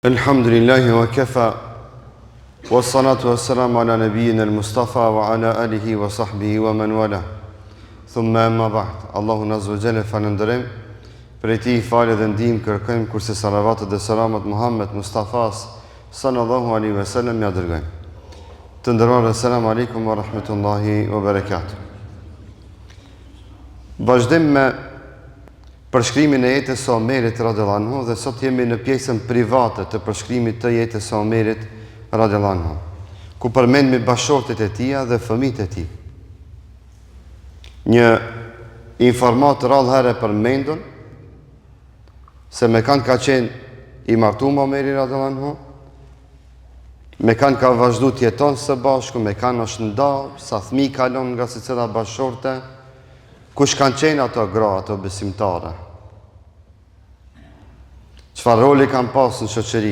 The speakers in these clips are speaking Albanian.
Alhamdulillahi wa kafa wa salatu wa salamu ala nabiyyina al-Mustafa wa ala alihi wa sahbihi wa man wala. Thumma amma ba'd. Allahu azza wa jalla falënderojmë, për ti falë dhe ndihmë kërkojmë, kurse salavatet dhe selamat Muhammed Mustafas sallallahu alaihi wasallam ja dërgojmë. Të nderuar, assalamu alaikum wa rahmatullahi wa barakatuh. Vazhdim me përshkrimin e jetës së Omerit radhiyallahu anhu dhe sot jemi në pjesën private të përshkrimit të jetës së Omerit radhiyallahu anhu, ku përmendemi bashortet e tij dhe fëmijët e tij. Një informat rrallëherë përmendun se me kanë ka qenë i martuar Omeri radhiyallahu anhu, me kanë ka vazhdu të jeton së bashku, me kanë është ndarë, sa fëmijë kalon nga secila bashorte. Kush kanë qenë ato gra, ato besimtare? Çfarë roli kanë pasur në shoqëri?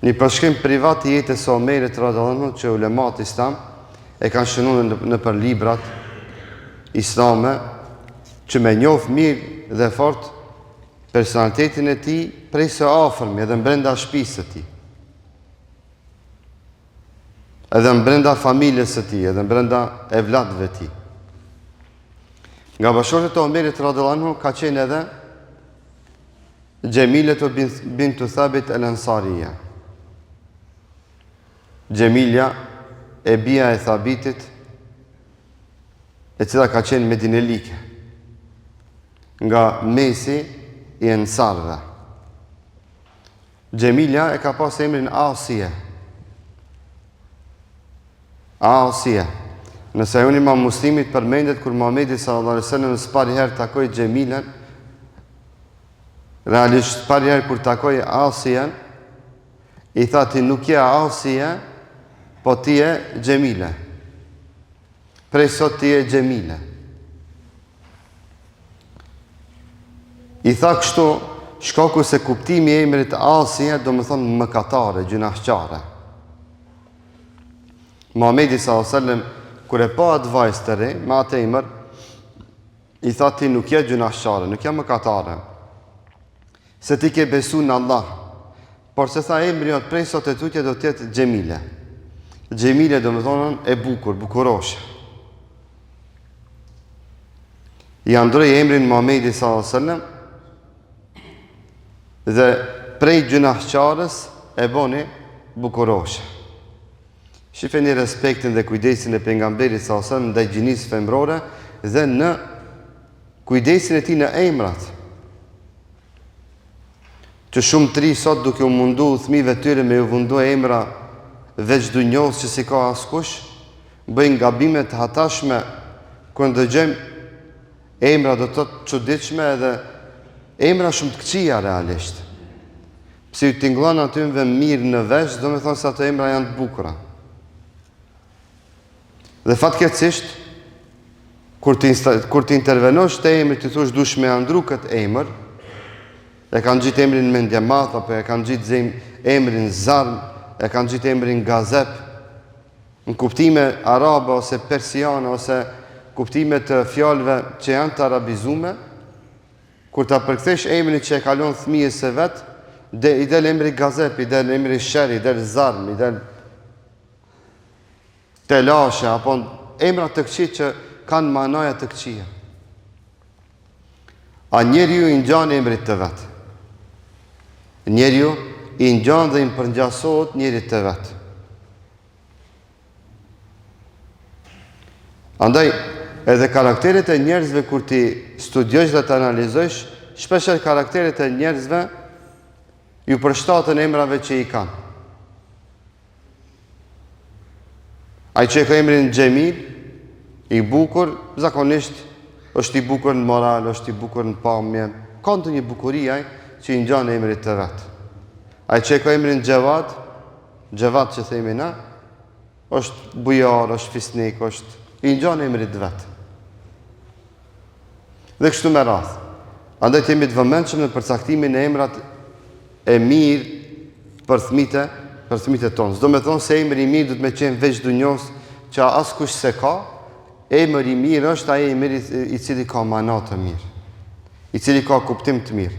Një përshkrim privat i jetës së Omerit radhiyallahu anhu që ulemat islam e kanë shënuar në për librat islame, që me njoh mirë dhe fort personalitetin e tij prej së afërmi, edhe brenda shtëpisë së tij, edhe brenda familjes së tij, edhe brenda evladëve të tij. Nga bashortet e Omerit radhiyallahu anhu ka qenë edhe Gjemiletu bintu Thabit el-Ansariya. Gjemilja e bia e Thabitit, e cila ka qenë medinelike, nga mesi i Ensarve. Gjemilja e ka pas emrin Asia. Asia. Nëse unë Imam Muslimit përmendet kur Muhamedi sallallahu alaihi wasallam pari herë takoi Gjemilen, realisht pari herë kur takoi Asian, i tha ti nuk je Asia, po ti je Gjemile. Prej sot ti je Gjemile. I tha kështu, shkaku se kuptimi i emrit Asia do më thonë mëkatare, gjunaqare. Muhamedi sallallahu alaihi wasallam kur e pa atë vajzë të re, me atë emër, i tha ti nuk je gjunaqare, nuk je mëkatare, se ti ke besu në Allah, por se tha emri atë prej sot e tutje do të jetë Gjemile. Gjemile do më thonën e bukur, bukuroshe. I androi emrin Muhamedi sallallahu alaihi wasallam dhe prej gjunaqarës e boni bukuroshe. Shifeni respektin dhe kujdesin e pejgamberit sallallahu alaihi wasallam ndaj gjinisë femrore dhe në kujdesin e tij në emrat. Që shumë të ri sot duke u mundu fëmijëve tyre me u mundu emra veç dunjos që si ka askush, bëjnë gabime të hatashme kur ndëgjojmë emra do të çuditshme edhe emra shumë të këqija realisht. Pse ju tingëllon atyve mirë në vesh, do me thonë se ato emra janë të bukura. Dhe fatkeqësisht, kur të intervenosh të emri, të thush dush me andru këtë emër, e kanë gjitë emrin Mendjamat, apo e kanë gjitë emrin Zarm, e kanë gjitë emrin Gazep, në kuptime arabe ose persiane, ose kuptime të fjalëve që janë të arabizume, kur ta përkthesh emrin që e kalon fëmijës së vet, i del emri Gazep, i del emri Sher, i del Zarm, i del Telashe, apo emra të këqij që kanë manaja të këqija. A njeriu i ngjan emrit të vet. Njeriu i ngjan dhe i përngjasohet njerit të vet. Andaj, edhe karakteret e njerëzve kur ti studiosh dhe të analizosh, shpesher karakteret e njerëzve ju përshtatën emrave që i kanë. Ai që ka emrin Gjemil, i bukur, zakonisht është i bukur në moral, është i bukur në pamje, ka të një bukuri ai që i ngjan emrit të vet. Ai që ka emrin Xhevat, Xhevat që themi na, është bujar, është fisnik, i ngjan emrit të vet. Dhe kështu me radhë. Andaj jemi të vëmendshëm në përcaktimin e emrat e mirë për fëmijët e tonë. S'do me thonë se emri i mirë du të me qenë veç dunjos që askush se ka, emri i mirë është ai emri i cili ka mana të mirë, i cili ka kuptim të mirë.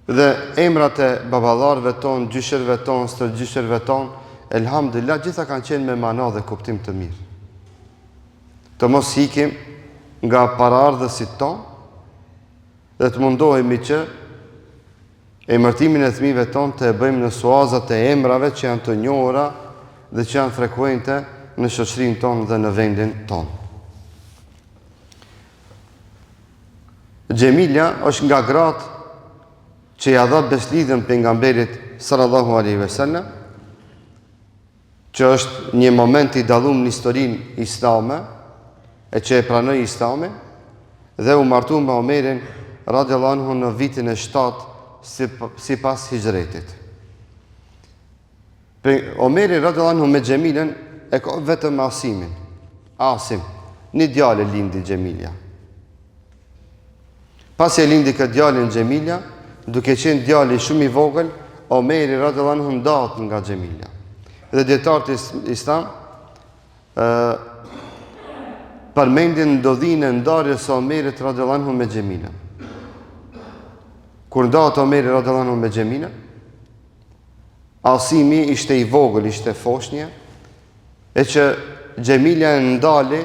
Dhe emrat e baballarëve ton, gjyshërve ton, stërgjyshërve ton, elhamdulillah, gjitha kanë qenë me mana dhe kuptim të mirë. Të mos hikim nga paraardhësit ton dhe të mundohemi që emërtimin e fëmijëve ton të e bëjmë në suazat e emrave që janë të njohura dhe që janë frekuente në shoqërinë tonë dhe në vendin tonë. Gjemilja është nga gratë që ja dha beslidhjen pejgamberit sallallahu alaihi wasallam, që është një moment i dalluar në historinë islame, e që e pranoi Islami dhe u martu me Omerin radhiyallahu anhu në vitin e 7 sipas hijretit. Omeri radhiyallahu anhu me Gjemilën e ka vetëm Asimin. Asim, një djalë lindi Gjemilja. Pasi e lindi këtë djalin Gjemilja, duke qenë djali shumë i vogël, Omeri radhiyallahu anhu ndahet nga Gjemilja. Dhe dietarët islam përmendin ndodhinë e ndarjes së Omerit radhiyallahu anhu me Gjemilën. Kur ndahet Omeri radhiyallahu anhu me Gjemilën, Asimi ishte i vogël, ishte foshnje, e që Gjemilja e ndali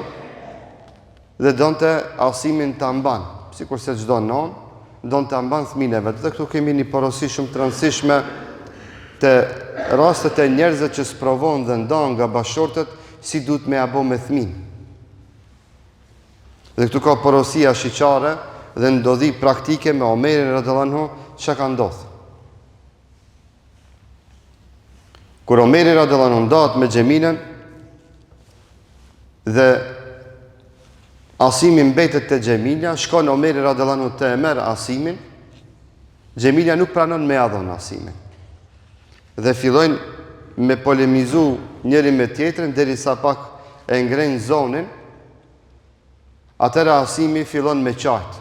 dhe donte Asimin ta mban, sikurse çdo non donte ta mban fëmijën e vet. Dhe këtu kemi një porosi shumë të rëndësishme të rastet e njerëzve që sprovon dhe ndan nga bashortët si duhet me abo me fëmijën. Dhe këtu ka porosia shiqare dhe ndodhi praktike me Omerin radhiyallahu anhu që ka ndodhur. Kur Omeri radhiyallahu anhu ndahet me Gjemilën dhe Asimi mbetet te Gjemilja, shkon Omeri radhiyallahu anhu të e merr Asimin, Gjemilja nuk pranon me adhon Asimin. Dhe fillojnë me polemizu njëri me tjetrin derisa pak e ngrenë zonin. Atëra Asimi fillon me qartë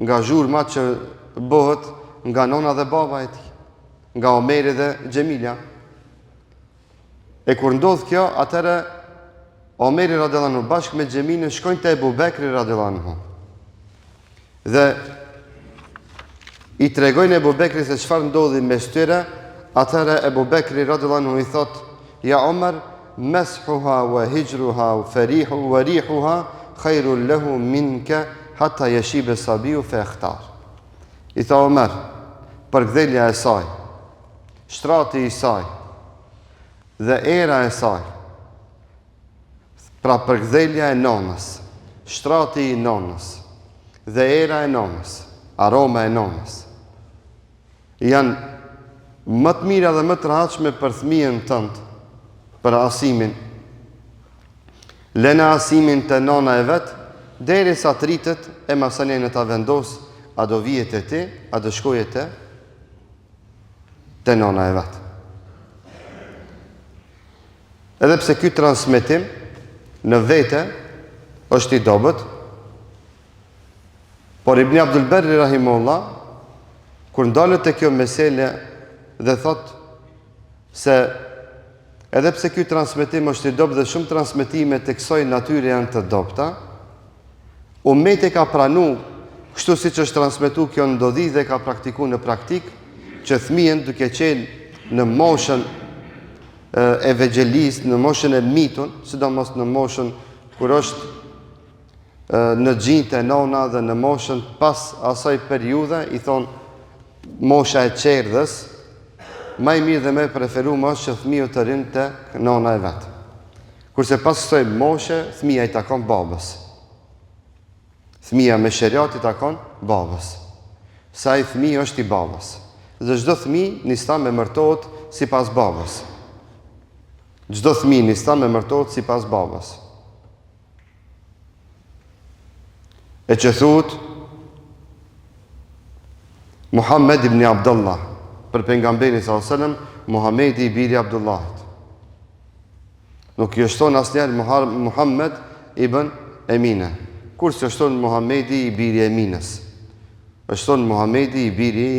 nga zhurma që bëhet nga nona dhe baba e tij, nga Omeri dhe Gjemilja. E kur ndodh kjo, atëra Omeri radhiyallahu anhu bashkë me Gjemilën shkojnë te Ebu Bekri radhiyallahu anhu. Dhe i tregojnë Ebu Bekri se çfarë ndodhi mes tyre. Atëra Ebu Bekri radhiyallahu anhu i thot: "Ja Omer, meshuha wa hijruha wa farihu wa rihuha khairul lahu minka hatta yashib sabiu fa yakhtar." I tha Omer, përkdhelja e saj, shtrati i saj dhe era e saj, pra përkdhelja e nonës, shtrati i nonës dhe era e nonës, aroma e nonës, janë më të mira dhe më të rahatshme për fëmijën tënd, për Asimin. Lëna Asimin të nona e vet, derisa të rritet e masanin e ta vendos, a do vijet e ti, a do shkojet e të nona e vet. Edhe pse ky transmetim në vete është i dobët, por Ibn Abdul Berri rahimahullah, kur ndalet te kjo mesele dhe thot se edhe pse ky transmetim është i dobët dhe shumë transmetime të kësaj natyre janë të dobta, ummeti ka pranu, kështu siç është transmetuar kjo ndodhi dhe ka praktikuar në praktik, që fëmijën duke qenë në moshën e vegjelis, në moshën e mitun, sidomos në moshën kur është në gjinjtë e nona dhe në moshën pas asaj periudhe, i thonë mosha e qerdhës, më i mirë dhe më preferuar është që fëmiu të rinë te nona e vet. Kurse pas kësaj moshe, fëmia i takon babës. Fëmia me sheriat i takon babës. Sa i fëmijë është i babës. Dhe çdo fëmijë në Islam e martohet sipas babës. Çdo fëmijë në Islam e martohet sipas babës. E që thuhet Muhammed ibn Abdullah, për pejgamberin sallallahu alajhi wasallam, Muhamedi i biri Abdullahit. Nuk i shton asnjëherë Muhammed ibn Emine, kurse shton Muhamedi i biri Eminës. Shton Muhamedi i biri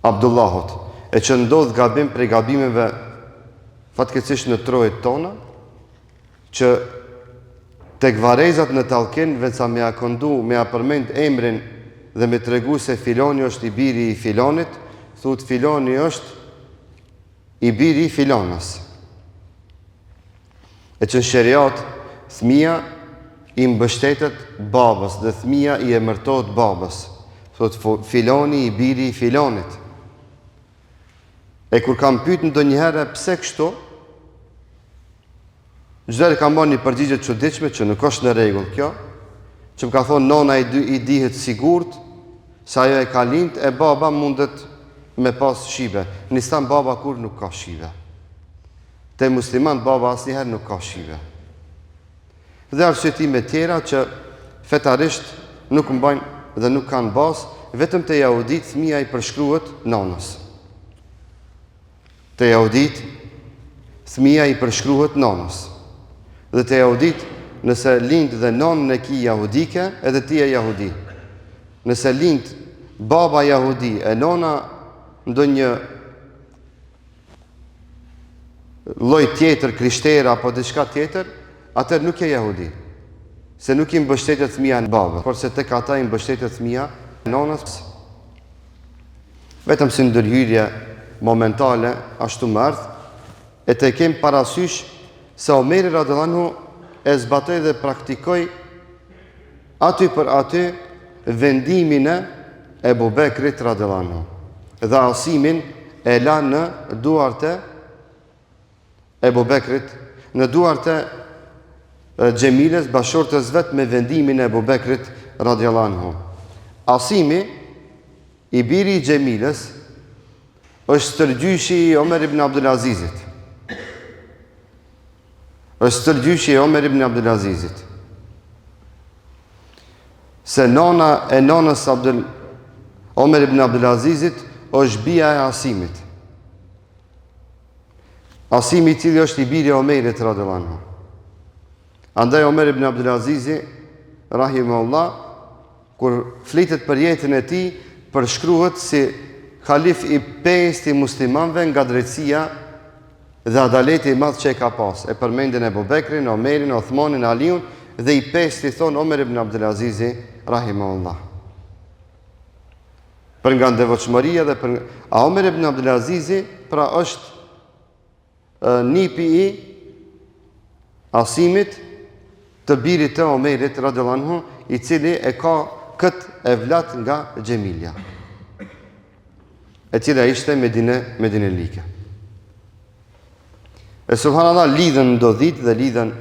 Abdullahut, e që ndodh gabim prej gabimeve fatkeqësisht në trojet tona, që tek varezat në tallkin veça me ia këndu, me ia përmend emrin dhe me tregu se filoni është i biri i filonit, thot filoni është i biri i filonës. E që në sheriat, thmia i mbështetet babës dhe thmia i emërtohet babës. Thot filoni i biri i filonit. E kur kam pyet ndonjëherë pse kështu, çdo herë kam marrë një përgjigje të çuditshme që nuk është në rregull kjo, që më ka thonë nona i dihet sigurt se ajo e ka lind e baba mundet me pas shive. Në Islam baba kur nuk ka shive. Te musliman baba asnjëherë nuk ka shive. Dhe arsyetime tjera që fetarisht nuk mbajnë dhe nuk kanë bazë, vetëm te jahudit fëmia i përshkruhet nonës. Te jahudit fëmia i përshkruhet nonës. Dhe te jahudit, nëse lind dhe nonën e ki jahudike, edhe ti e jahudi. Nëse lind baba jahudi e nona ndonjë lloj tjetër krishterë apo diçka tjetër, atëherë nuk je jahudi. Se nuk i mbështetet fëmia në babën, por se tek ata i mbështetet fëmia nonës. Vetëm si ndërhyrje momentale ashtu më ardh, e të kem parasysh se Omeri radhiyallahu anhu e zbatoi dhe praktikoi aty për aty vendimin e Ebu Bekrit radhiyallahu anhu. Dhe asimin e la në duart e Ebu Bekrit, në duart e Xhemiles, bashortës vet me vendimin e Ebu Bekrit radhiyallahu anhu. Asimi, i biri i Xhemiles, është stërgjyshi i Omer ibn Abdulazizit. Është stërgjyshi i Omer ibn Abdulazizit. Se nona e nonës Omer ibn Abdulazizit është bia e Asimit. Asimi i cili është i biri i Omerit radhiyallahu anhu. Andaj Omer ibn Abdulazizi rahimahullah, kur flitet për jetën e tij, përshkruhet si halif i pestë i muslimanëve nga drejtësia dhe adaleti i madh që e ka pas. E përmendën Ebu Bekrin, Omerin, Uthmanin, Aliun dhe i pestë i thon Omer ibn Abdulazizi rahimahullah. Për nga devotshmëria dhe për a Omer ibn Abdulazizi pra është nipi i Asimit, të birit të Omerit radhiyallahu anhu, i cili e ka këtë evlat nga Xhemilja, e cila ishte medinelike. E subhanallah, lidhen ndodhit dhe lidhen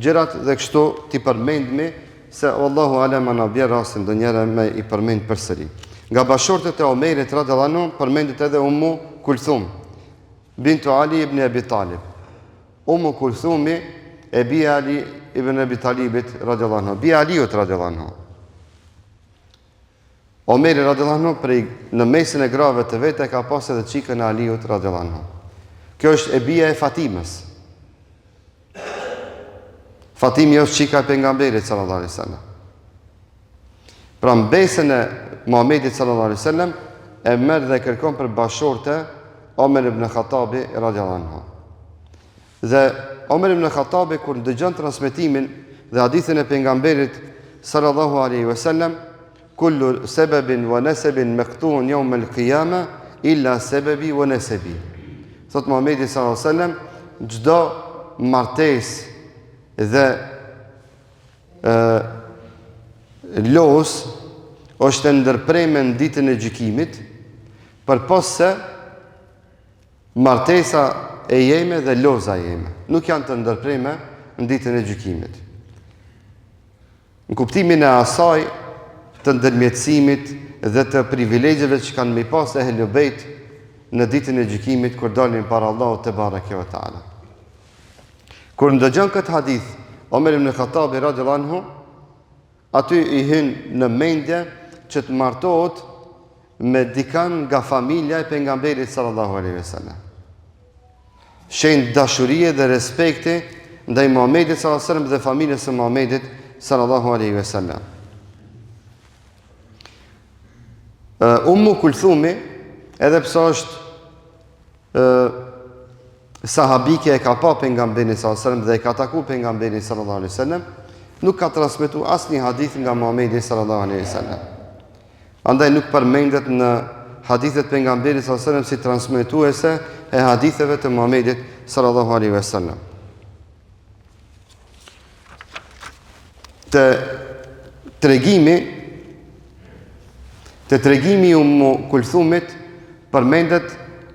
gjërat dhe kështu t'i përmendmi se Allahu alem ana bje rastin do njëre me i përmend përsëri. Nga bashortët e Omerit radhiyallahu anhu përmendet edhe Ummu Kulthum bintu Ali ibn Abi Talib. Ummu Kulthumi e bia Ali ibn Abi Talibit radhiyallahu anhu, bia Aliut radhiyallahu anhu. Omeri radhiyallahu anhu në mesin e grave të vete ka pas edhe çikën e Aliut radhiyallahu anhu. Kjo është e bia e Fatimës. Fatimi është çika e pejgamberit sallallahu alaihi wasallam. Pra mbesën e Muhamedit sallallahu alaihi wasallam e merr dhe kërkon për bashortë Omer ibn Khattabi radhiyallahu anhu. Dhe Omer ibn Khattabi kur dëgjon transmetimin dhe hadithin e pejgamberit sallallahu alaihi wasallam, kullu sebebin wa nasabin maqtu'un yawm al-qiyama illa sebebi wa nasabi. Thot Muhamedi sallallahu alaihi wasallam, çdo martesë dhe los është ndërprerë në ditën e gjykimit, përpos se martesa e jeme dhe loza jeme nuk janë të ndërprerë në ditën e gjykimit. Në kuptimin e asaj të ndërmjetësimit dhe të privilegjeve që kanë mi pas e helubejt në ditën e gjykimit kur dalin para Allahut te bareke ve taala. Kur ndëgjon këtë hadith, Omer ibn Khattabi radhiyallahu anhu, aty i hyn në mendje që të martohet me dikan nga familja e pejgamberit sallallahu alaihi wasallam. Shenjë dashurie dhe respekti ndaj Muhamedit sallallahu alaihi wasallam dhe familjes së Muhamedit sallallahu alaihi wasallam. Ummu Kulthumi, edhe pse është sahabike, e ka pa pejgamberin sallallahu alaihi wasallam dhe e ka taku pejgamberin sallallahu alaihi wasallam, nuk ka transmetuar asnjë hadith nga Muhamedi sallallahu alaihi wasallam. Andaj nuk përmendet në hadithet pejgamberit sallallahu alaihi wasallam si transmetuese e haditheve të Muhamedit sallallahu alaihi wasallam. Të tregimi i Kulthumit përmendet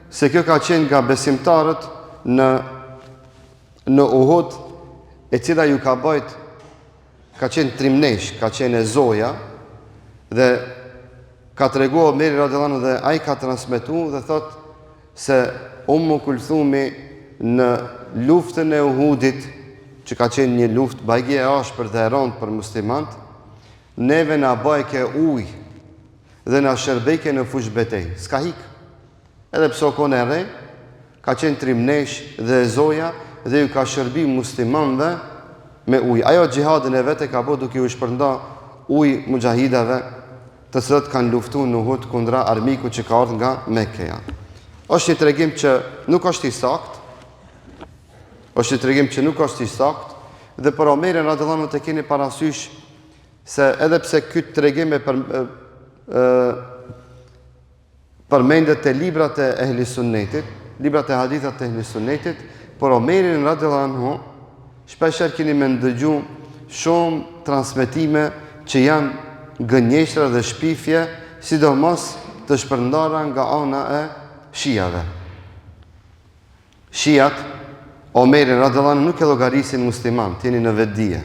se kjo ka qenë nga besimtarët në Uhud, e cila ju ka bajt, ka qenë trimnesh, ka qenë e zoja, dhe ka tregu Omeri radhiyallahu anhu dhe ai ka transmetuar dhe thot se Kulthumi në luftën e Uhudit, që ka qenë një luftë bagje e ashpër dhe e rëndë për muslimanët, neve na bajke ujë dhe na shërbejke në fush betej. S'ka hik. Edhe pse konë e re, ka qenë trimnesh dhe e zoja dhe ju ka shërbi muslimanëve me ujë. Ajo xhihadin e vetë ka bërë duke u shpërnda ujë mujahidave të cilët kanë luftuar në Uhud kundra armikut që ka ardhur nga Mekkeja. Është një tregim që nuk është i saktë. Është një tregim që nuk është i saktë, dhe për Omerin radhiyallahu anhu të keni parasysh se edhe pse ky tregim përmendet te librat e ehli sunnetit, librat e hadithat të ehli sunnetit, por Omerin radhiyallahu anhu shpeshherë keni më ndëgju shumë transmetime që janë gënjeshtra dhe shpifje, sidomos të shpërndara nga ana e shijave. Shijat Omerin radhiyallahu anhu nuk e llogarisin musliman, tini në vetdije.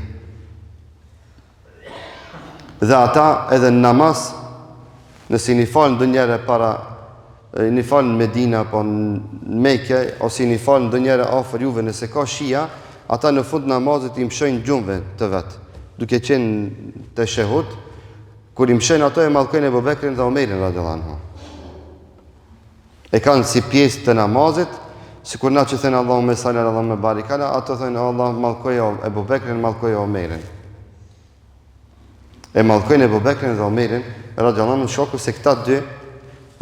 Dhe ata edhe në namaz, nëse një falë ndonjëherë një falë në Medina apo në Mekë, ose një falë ndonjëherë afër juve, nëse ka shija, ata në fund namazit i mshojnë gjumve të vet, duke qenë te shehud, kur i mshojnë ato e mallkojnë Abu Bekrin dhe Omerin radhiyallahu anhu. E kanë si pjesë të namazit, sikur na që thënë Allahumma salli ala Allahumma barik ala, ato thënë Allah mallkoja Abu Bekrin, mallkoja Omerin. E mallkojnë Abu Bekrin dhe Omerin radhiyallahu anhu, shoku se këta dy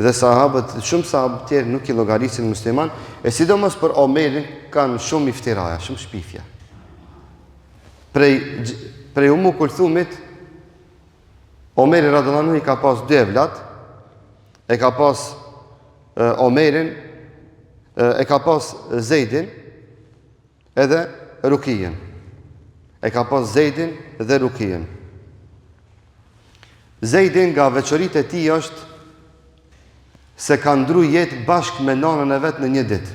dhe sahabët, shumë sahabët tjerë nuk i llogarisin musliman, e sidomos për Omerin kanë shumë iftiraja, shumë shpifje. Prej Kulthumit, Omeri radhiyallahu anhu i ka pas dy evlat, e ka pas Omerin, e ka pas Zeidin edhe Rukijen. E ka pas Zeidin dhe Rukijen. Zeidin nga veçoritë e tij është se ka ndru jetë bashkë me nanën e vetë në një ditë.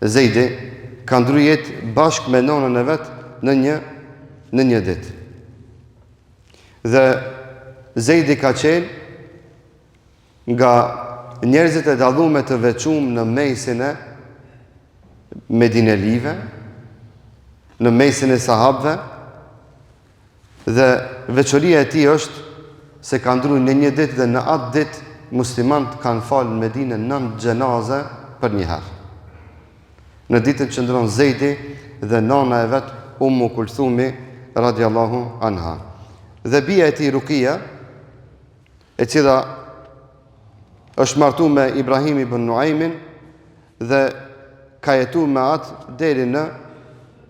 Zeidi ka ndru jetë bashkë me nanën e vetë në një ditë. Dhe Zeidi ka qenë nga njerëzit e dallume të veçum në mesin e Medinelive, në mesin e sahabëve, dhe veçoria e tij është se ka ndru në një ditë dhe në atë ditë muslimanët kanë falë në Medinë 9 xhenaze për një herë. Në ditën që ndron Zeidi dhe nana e vet Kulthumi radhiyallahu anha. Dhe bia e tij Rukia, e cila është martu me Ibrahim ibn Nuaimin dhe ka jetu me atë deri në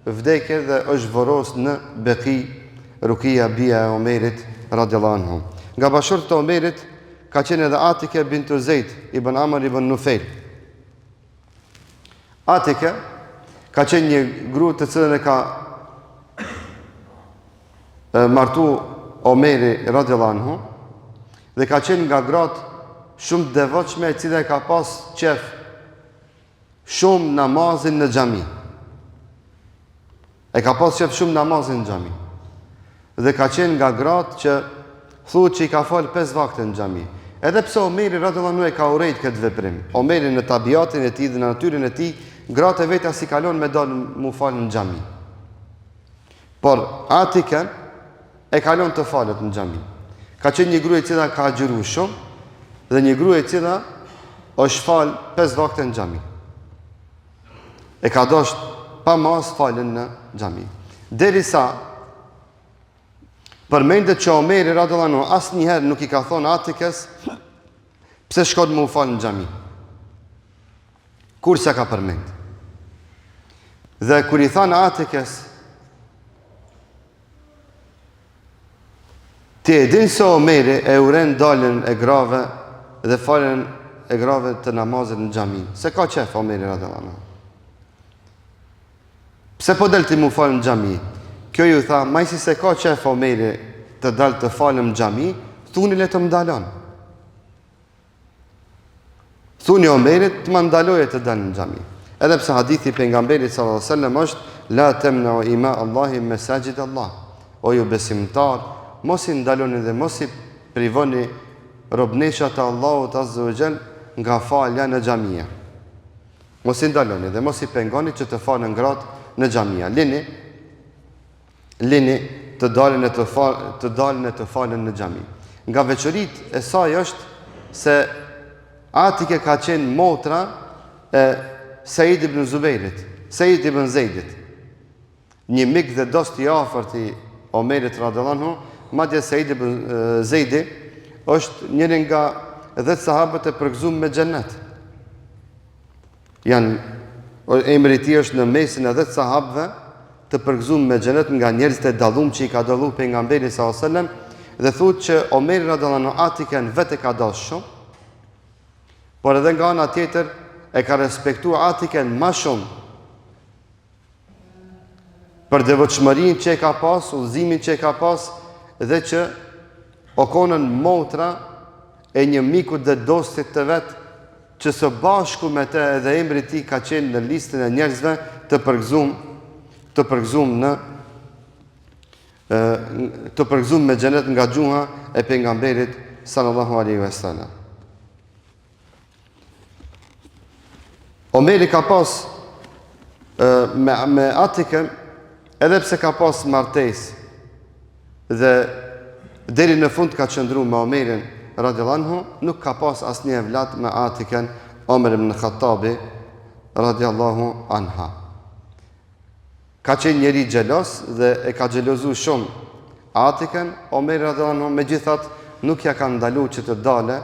vdekje dhe është voros në Beki, Rukia bia e Omerit radhiyallahu anhu. Nga bashortë të Omerit ka qenë edhe Atike bintu Zeid ibn Amr ibn Nufail. Atike ka qenë një grua të cilën e ka martu Omeri radhiyallahu anhu dhe ka qenë nga gratë shumë devotshme, e cila ka pas qef shumë namazin në xhami. E ka pas qef shumë namazin në xhami. Dhe ka qenë nga gratë që thuhet që i ka falë 5 vakte në xhami. Edhe pse Omeri radhiyallahu anhu e ka urrejt këtë veprim. Omeri në tabiatin e tij dhe në natyrën e tij, gratë e veta si kalon me dalë mu falë në xhami. Por Atike e kalon të falet në xhami. Ka qenë një grua e cila ka agjëruar shumë dhe një grua e cila është falë 5 vakte në xhami. E ka dosht pa mas falën në xhami. Derisa përmendet që Omeri radhiyallahu anhu asnjëherë nuk i ka thonë Atikes pse shkon më u falë në xhami. Kurse ka përmend. Dhe kur i thanë Atikes Ti e din se Omeri e uren daljen e grave dhe faljen e grave të namazit në xhami. Se ka qef Omeri radhiyallahu anhu. Pse po del ti mu falë në xhami? Kjo ju tha, majsi se ka qef Omeri të dalë të falëm në xhami, thuni le të më dalon. Thuni Omerit të më ndaloje të dalë në xhami. Edhe pse hadithi pejgamberit sallallahu alaihi wasallam është la tamna'u ima Allahi masajid Allah. O ju besimtar, mos i ndaloni dhe mos i privoni robneshat e Allahut azza wa jall nga falja në xhamia. Mos i ndaloni dhe mos i pengoni që të falen gratë në xhamia. Lini të dalin e të falen në xhami. Nga veçoritë e saj është se Atike ka qenë motra e Said ibn Zubairit, Said ibn Zeidit, një mik dhe dost i afërt i Omerit radhiyallahu anhu. Madje Said ibn Zeidi është njëri nga 10 sahabët e përgëzuar me xhennet. Emri i tij është në mesin e 10 sahabëve të përgëzuar me xhennet nga njerëzit e dallum që i ka dalluar pejgamberi sallallahu alajhi wasallam, dhe thotë që Omeri radhiyallahu anhu Atiken vetë ka dashur shumë, por edhe nga ana tjetër e ka respektuar Atiken më shumë për devotshmërinë që e ka pas, udhëzimin që e ka pas, dhe që o konën motra e një miku dhe dostit të vetë, që së bashku me te edhe emri ti ka qenë në listën e njerëzve të përgëzum me xhenet nga gjuha e pejgamberit sallallahu alaihi wasallam. Omeri ka pas me Atiken, edhe pse ka pas martesë dhe deri në fund ka qëndruar me Omerin radhiyallahu anhu, nuk ka pas asnjë evlat me Atiken, Omer ibn Khattabi radhiyallahu anha. Ka qenë njëri xhelos dhe e ka xhelozuar shumë Atiken. Omer radhiyallahu anhu megjithatë nuk ja ka ndaluar që të dalë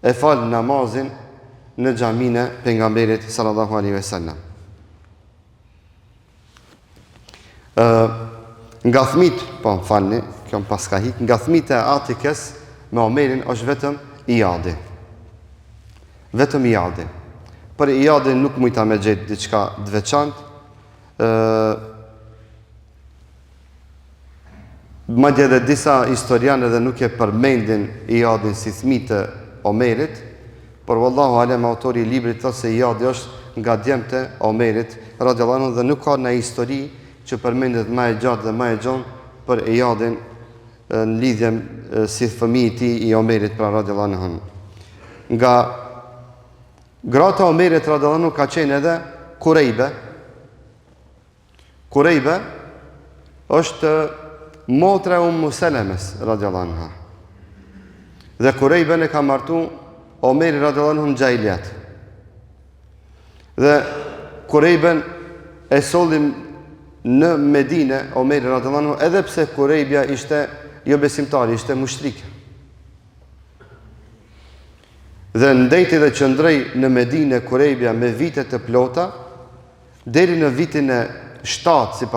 e fal namazin në xhaminë e pejgamberit sallallahu alaihi wasallam. Nga fëmit, po më falni, kjo më paska hik, nga fëmit e Atikes me Omerin është vetëm Iyadi. Vetëm Iyadi. Për Iyadi nuk mujta me gjetë diçka të veçantë. Madje edhe disa historianë edhe nuk e përmendin Iyadin si fëmijë të Omerit, por wallahu alem autori i librit thotë se Iyadi është nga djemtë e Omerit radhiyallahu anhu dhe nuk ka në histori që përmendet më e gjatë dhe më e gjon për Iyadin në lidhje si fëmijë i tij i Omerit pra radhiyallahu anhu. Nga grata e Omerit radhiyallahu anhu ka qenë edhe Kurejbe. Kurejbe është motra e Ummu Selemes radhiyallahu anha. Dhe Kurejben e ka martu Omeri radhiyallahu anhu në xhailiat. Dhe Kurejben e sollim në Medine Omeri radhiyallahu anhu, edhe pse Kurejbja ishte jo besimtar, ishte mushrike. Dhe ndeti dhe qëndrej në Medine Kurejbja me vite të plota deri në vitin e 7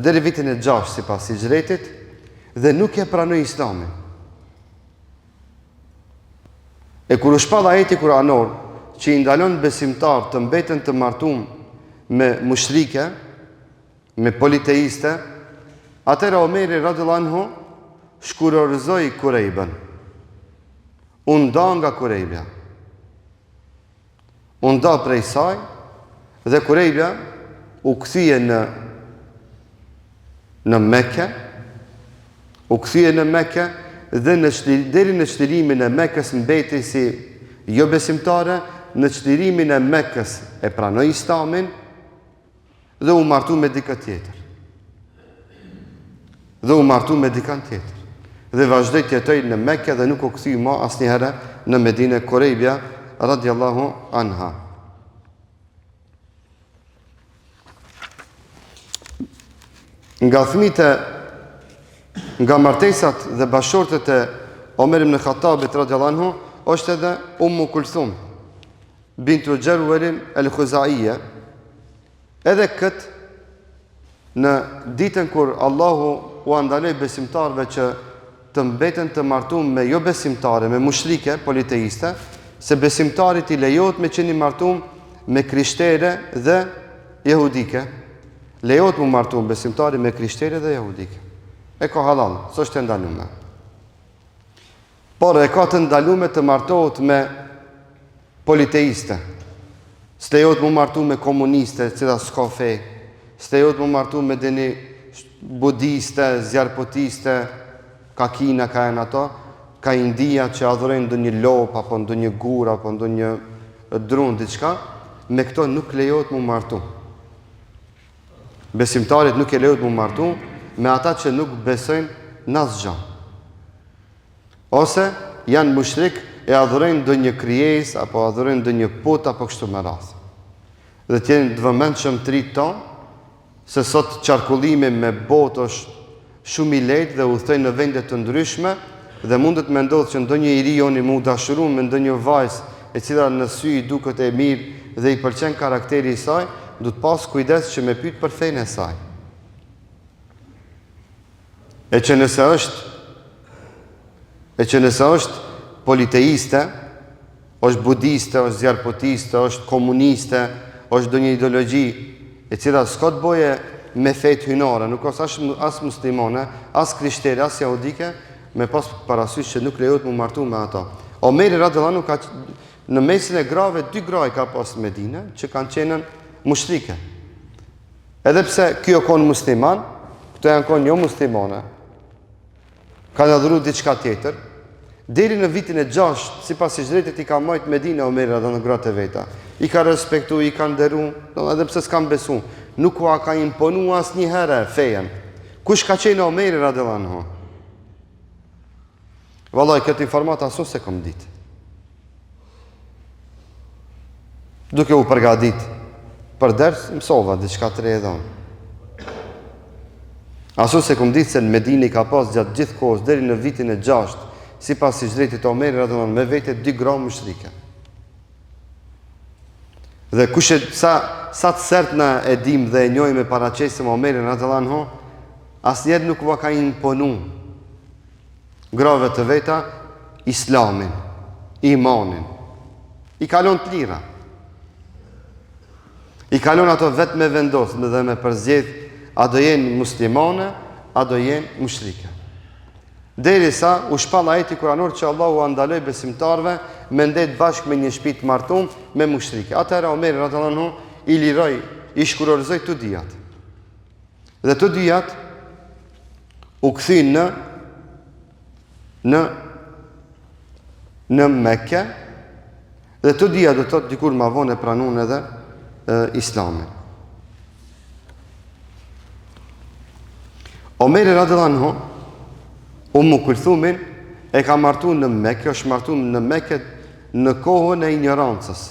deri vitin e 6 sipas hijretit, dhe nuk e pranoi Islamin. E kur u shpall ajeti kuranor që i ndalon besimtar të mbeten të martum me mushrike, me politeiste, atëra Omeri radhiyallahu anhu shkurorzoi Kurejben. U nda nga Kurejbja. U nda prej saj dhe Kurejbja u kthye në Mekë. U kthye në Mekë dhe deri në çlirimin e Mekës mbeti si jo besimtare, në çlirimin e Mekës e pranoi Islamin dhe u martu me dikë tjetër. Dhe vazhdoi të jetojë në Mekë dhe nuk u kthye më asnjëherë në Medinë Kurejbja radhiyallahu anha. Nga fëmijët nga martesat dhe bashortët e Omer ibn Khattabit radhiyallahu anhu është edhe Ummu Kulthum bintu Jarwal al-Khuzaiya. Edhe këtë në ditën kur Allahu u andaloj besimtarve që të mbeten të martuar me jo besimtare, me mushrike, politeiste, se besimtarit i lejohet me qenë martuar me krishtere dhe jehudike. Lejohet mu martuar besimtari me krishtere dhe jehudike. E ka halal, s'është e ndalume. Por e ka të ndalume të martohet me politeiste. S'lejohet mu martuar me komuniste, cila s'ka fe. S'lejohet mu martuar me deni budiste, zjarpotiste, ka Kina, ka janë ato, ka India që adhurojnë ndonjë lop, apo ndonjë gur, apo ndonjë drun, diçka, me këto nuk lejohet mu martuar. Besimtarit nuk e lejohet mu martuar me ata që nuk besojnë në asgjë. Ose janë mushrik e adhurojnë ndonjë krijesë apo adhurojnë ndonjë put apo kështu me radhë. Dhe të jeni të vëmendshëm të rit ton se sot qarkullimi me botë është shumë i lehtë dhe udhtojnë në vende të ndryshme dhe mundet me ndodhë që ndonjë i ri joni mu dashurun me ndonjë vajzë e cila në sy i duket e mirë dhe i pëlqen karakteri i saj, du të pas kujdes që me pyet për fenë e saj. E që nëse është politeiste, është budiste, është zjarpotiste, është komuniste, është ndonjë ideologji e cila s'ka të boje me fejt hynare, nuk është as muslimane, as krishtere, as jahudike, me pas parasysh që nuk lejohet mu martu me ato. Omeri radhiyallahu anhu ka në mesin e grave 2 gra ka pas në Medinë që kanë qenë mushrike. Edhe pse kjo konë musliman, këto janë konë jo muslimane. Kanë adhuru diçka tjetër. Deri në vitin e 6, sipas hijretit i ka marrë Medinë Omeri radhiyallahu anhu gratë veta. I ka respektu, i ka nderu, edhe pse s'kan besu. Nuk u ka imponu asnjëherë fejen. Kush ka qenë Omeri radhiyallahu anhu? Vallai këtë informatë asun se kom ditë. Duke u përgadit për ders, mësova diçka të re edhe unë. Asun se kom ditë se në Medinë ka pas gjatë gjithë kohës deri në vitin e 6, sipas hijretit Omeri radhiyallahu anhu me vete 2 gra mushrike. Dhe kush sa të sertna e dim dhe e njohim me paraqesim Omerin radhiyallahu anhu, asnjëherë nuk u ka imponu grave të veta islamin, imanin. I kalon të lira. I kalon ato vetë me vendosë dhe me përzgjedh a do jenë muslimane, a do jenë mushrike. Derisa u shpall ajeti kuranor që Allahu andaloi besimtarve me ndet bashkë me një shtëpi të martuar me mushrike. Atëherë Omeri radhiyallahu anhu i liroi, i shkurorzoi të dijat. Dhe të dijat u kthin në Mekë dhe të dijat do të thotë dikur ma vonë e pranuan edhe islamin. Omeri radhiyallahu anhu Ummu Kulthumin e ka martuar në Mekë, është martuar në Mekë në kohën e ignorancës.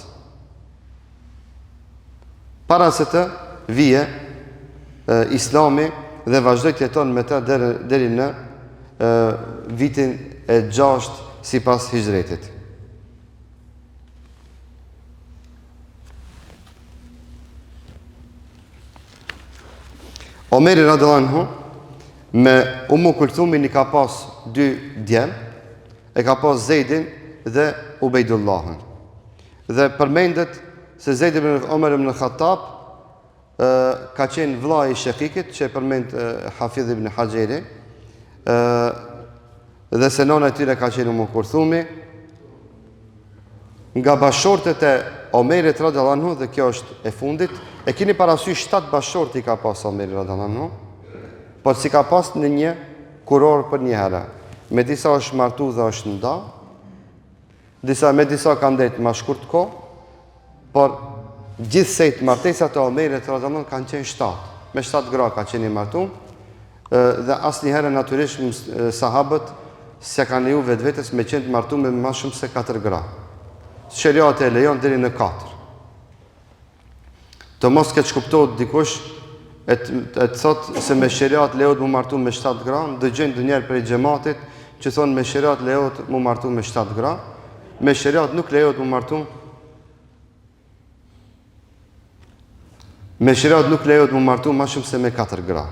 Para se të vije islami dhe vazhdoi të jeton me ta deri në vitin e 6 sipas hijretit. Omeri radhiyallahu anhu me Ummu Kulthumin i ka pas 2 djem, e ka pas Zeidin dhe Ubejdullahin. Dhe përmendet se Zeid ibn Omer ibn Khattab ka qenë vllai i shekikit, që e përmend Hafidh ibn Hajeri, dhe se nona e tyre ka qenë Ummu Kulthumi. Nga bashortet e Omerit radhiyallahu anhu, dhe kjo është e fundit, e keni parasysh 7 bashortë i ka pas Omeri radhiyallahu anhu, por si ka pas në një kuror për një herë. Me disa është martu dhe është nda, me disa kanë ndetë ma shkurt kohë, por gjithsejt martesat e Omerit radhiyallahu anhu kanë qenë 7. Me 7 gra ka qenë i martu, dhe asë një herë natyrisht sahabët se kanë leju vetë vetës me qenë të martu me ma shumë se 4 gra. Sheriati e lejon deri në 4. Të mos këtë shkuptohet dikush e të thot se me sheriat lejohet mu martu me 7 gra, dëgjojnë dënjerë prej xhamatit që thonë me sheriat lejohet mu martu me 7 gra, me sheriat nuk lejohet mu martu, me sheriat nuk lejohet mu martu ma shumë se me 4 gra.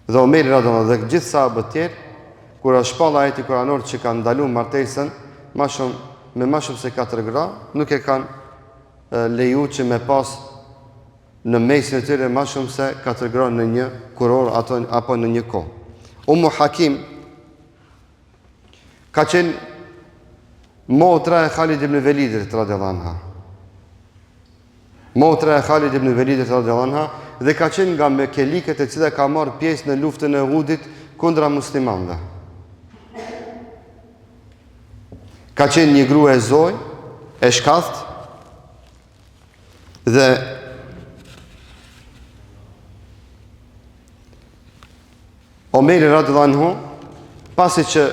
Dhe Omeri radhiyallahu anhu dhe gjithë sahabët tjerë, kur është shpall ajeti kuranor që kanë ndaluar martesën me më shumë se 4 gra, nuk e kanë leju që me pas në mesin e tyre më shumë se 4 gra në një kuror apo në një kohë. Ummu Hakim ka qenë motra e Khalid ibn Velidit radhiyallahu anha. Motra e Khalid ibn Velidit radhiyallahu anha dhe ka qenë nga mekelikët e cila ka marrë pjesë në luftën e Uhudit kundra muslimanëve. Ka qenë një grua e zoj, e shkath, dhe Omeri radhiyallahu anhu, pasi që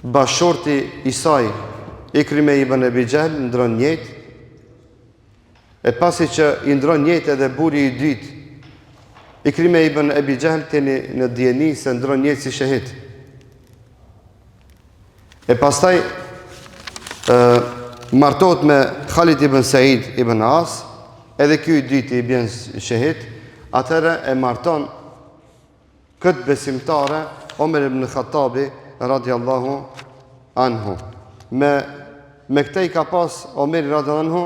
bashorti i saj, Ikrime ibn Abi Jahl, ndron jetë, e pasi që i ndron jetë edhe buri i dytë, Ikrime ibn Abi Jahl tani në dieni se ndron jetë si shahid. E pastaj martohet me Khalid ibn Said ibn As, edhe ky i dytë i bën shahid, atëherë e marton këtë besimtare Omer ibn Khattabi radhiyallahu anhu. Me këtë i ka pas Omer radhiyallahu anhu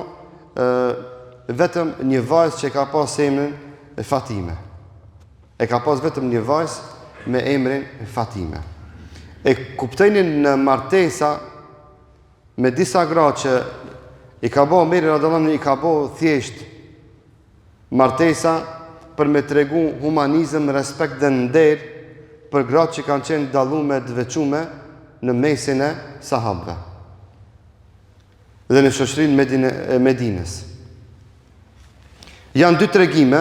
vetëm një vajzë që ka pas emrin Fatime. E ka pas vetëm një vajzë me emrin Fatime. E kuptojnë në martesa me disa gra që i ka bo Omeri radhiyallahu anhu, i ka bo thjesht martesa për me tregu humanizëm, respekt dhe nder për gratë që kanë qenë dallume të veçume në mesin e sahabëve dhe në shoqërinë e Medinës. Janë dy tregime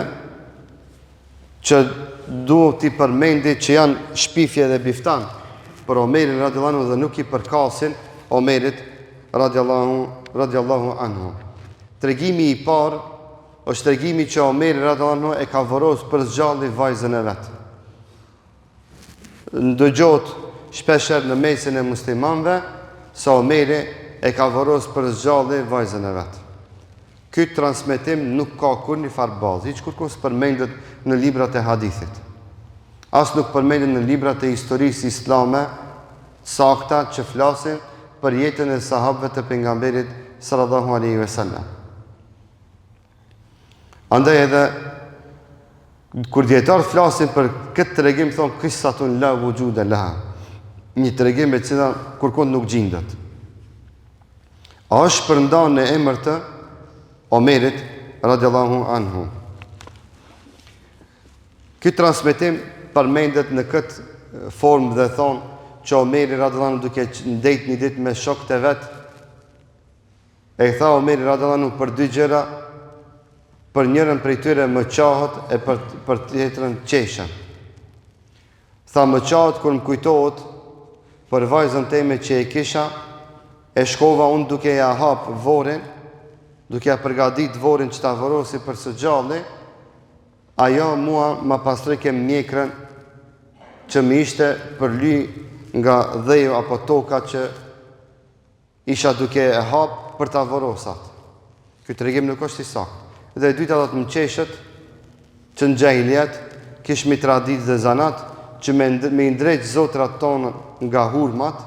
që duhet t'i përmendi që janë shpifje dhe biftan për Omerin radhiyallahu anhu dhe nuk i përkasin Omerit radhiyallahu anhu. Tregimi i parë është tregimi që Omeri radhiyallahu anhu e ka vorosur për zgjalli vajzën e vet. Ndëgjohet shpeshherë në mesin e muslimanëve se Omeri e ka vorosur për zgjalli vajzën e vet. Ky transmetim nuk ka kurrë farë bazë, hiç kurrë s'përmendet në librat e hadithit. As nuk përmendet në librat e historisë islame sakta që flasin për jetën e sahabëve të pejgamberit sallallahu alaihi wasallam. Andaj edhe kur dietarët flasin për këtë tregim thonë qissatun la wujuda laha. Një tregim e cila kurkund nuk gjendet. A është përndan në emër të Omerit radhiyallahu anhu. Ky transmetim përmendet në këtë formë dhe thonë që Omeri radhiyallahu anhu duke ndejt një ditë me shokët e vet, e tha Omeri radhiyallahu anhu për dy gjëra, për njërën prej tyre më qahët e për tjetrën qeshën. Tha më qahët kur më kujtohet për vajzën teme që e kisha, e shkova unë duke ja hap vorin, duke ja përgadit vorin që ta vorosi për së gjalli, ajo mua ma pastrike mjekrën që më ishte përly nga dheju apo toka që isha duke e hap për ta vorosat. Ky tregim nuk është i saktë. Dhe e dyta do të më qeshët që në gjahiljet kishmi tradit dhe zanat që me indrejt zotrat tonë nga hurmat,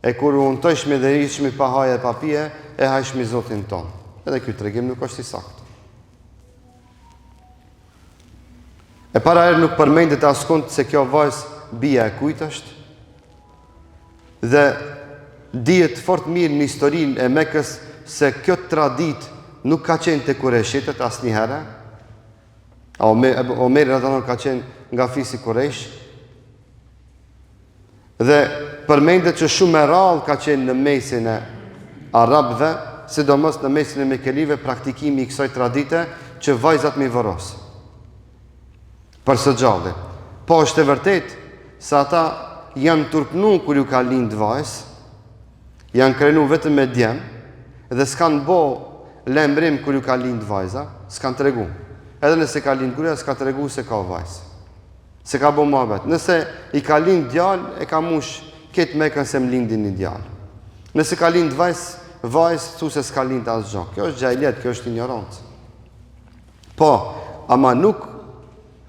e kur unë të ishmi dhe ishmi pa haje e pa pije, e hajshmi zotin tonë. Edhe kjo tregim nuk është i saktë. E para herë nuk përmendet askund se kjo vajzë bia e kujt është, dhe dihet fort mirë në historinë e Mekës se kjo tradit nuk ka qenë të Kureshitët asnjëherë. Omeri radhiyallahu anhu ka qenë nga fisi Kuresh. Dhe përmendet që shumë e rrallë ka qenë në mesin e arabëve, sidomos në mesin e mekelive, praktikimi i kësaj tradite që vajzat mi voros për së gjalli. Po është e vërtet se ata janë turpnu kur ju ka lind vajzë, janë krenu vetëm me djem, dhe s'kan bo lembrim kur ju ka lind vajza, s'kan tregu. Edhe nëse ka lind gruaja, s'ka tregu se ka vajzë. Se ka bo muhabet. Nëse i ka lind djalë, e ka mush ketë Mekën se më lindin një djalë. Nëse ka lind vajzë, thu se s'ka lind asgjë. Kjo është gjahiljet, kjo është ignorancë. Po, ama nuk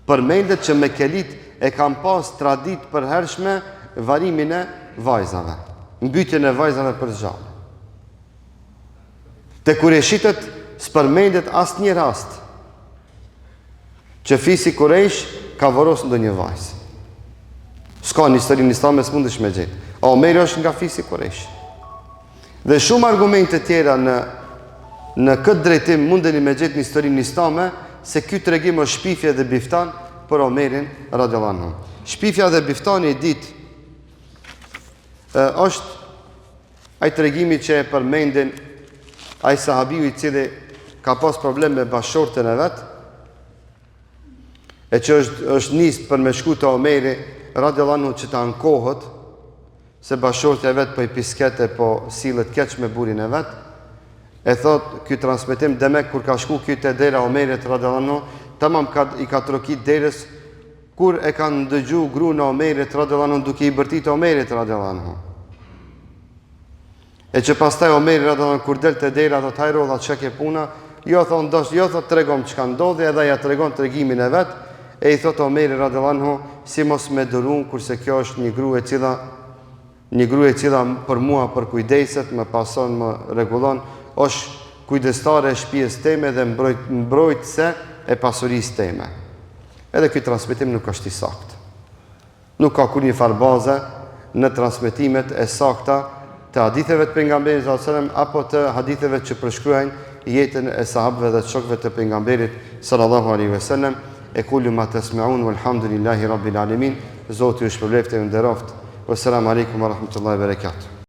përmendet që mekelit e kam pas tradit përhershme varimin e vajzave, mbytjen e vajzave për zgjallje. Te Kureshitët s'përmendet asnjë rast që fisi Kurejsh ka vorosur ndonjë vajzë. S'ka në historinë islame, s'mundesh me gjetë. Omeri është nga fisi Kurejsh. Dhe shumë argumente tjera në këtë drejtim mundeni me gjetë në historinë islame se ky tregim është shpifje dhe biftan për Omerin radhiyallahu anhu. Shpifja dhe biftani i ditë është ai tregimi që e përmendin ai sahabiu i cili ka pas problem me bashortën e vet, e që është nisë për me shku të Omeri radhiyallahu anhu që ta ankohet, se bashortja e vet po i piskete, po sillet keq me burin e vet. E thot ky transmetim demek kur ka shku ky te dera Omerit radhiyallahu anhu, tamam i ka trokit derës kur e kanë dëgju gruan e Omerit radhiyallahu anhu duke i bërtit Omerit radhiyallahu anhu. E që pastaj Omeri radhiyallahu anhu kur del te dera thot hajro dha çka ke puna, jo thot tregom çka ndodhi, edhe ja tregon tregimin e vet. E i thot Omeri radhiyallahu anhu, si mos me dërun kurse kjo është një grua e cila për mua për kujdeset, më pason, më rregullon, është kujdestare e shtëpisë teme dhe mbrojtëse e pasurisë teme. Edhe ky transmetim nuk është i saktë. Nuk ka kur një farë baze në transmetimet e sakta të haditheve të pejgamberit sallallahu alajhi wasallam apo të haditheve që përshkruajnë jetën e sahabëve dhe shokëve të pejgamberit sallallahu alaihi wasallam. E kullu ma tasma'un walhamdulillahi rabbil alamin. Zoti ju shpëlbeft e ju nderoft. Wassalamu alaikum wa rahmatullahi wa barakatuh.